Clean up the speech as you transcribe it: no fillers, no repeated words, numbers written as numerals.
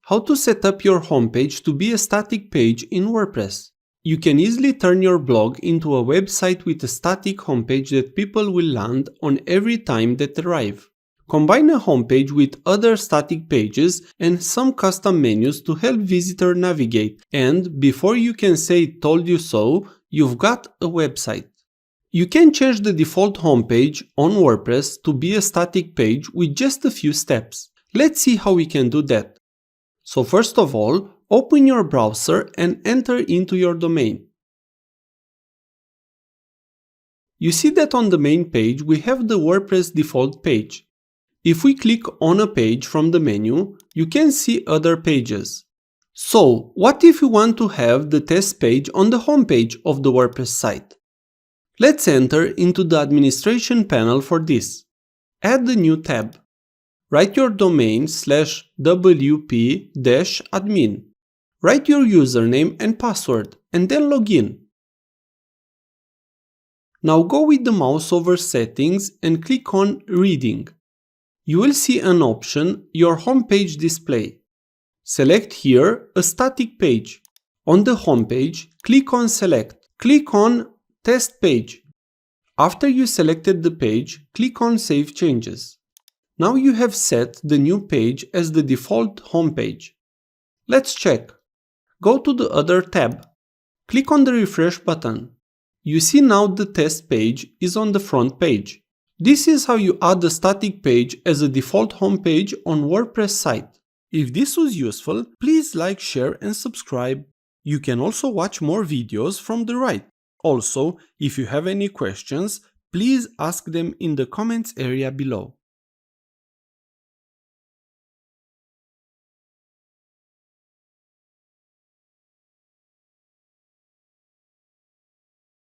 How to set up your homepage to be a static page in WordPress. You can easily turn your blog into a website with a static homepage that people will land on every time they arrive. Combine a homepage with other static pages and some custom menus to help visitors navigate, and before you can say "told you so," you've got a website. You can change the default homepage on WordPress to be a static page with just a few steps. Let's see how we can do that. So first of all, open your browser and enter into your domain. You see that on the main page we have the WordPress default page. If we click on a page from the menu, you can see other pages. So, what if we want to have the test page on the homepage of the WordPress site? Let's enter into the administration panel for this. Add a new tab. Write your domain /wp-admin. Write your username and password and then log in. Now go with the mouse over Settings and click on Reading. You will see an option, Your Homepage Display. Select here a static page. On the homepage, click on Select. Click on Test Page. After you selected the page, click on Save Changes. Now you have set the new page as the default homepage. Let's check. Go to the Other tab. Click on the Refresh button. You see now the test page is on the front page. This is how you add a static page as a default homepage on WordPress site. If this was useful, please like, share and subscribe. You can also watch more videos from the right. Also, if you have any questions, please ask them in the comments area below.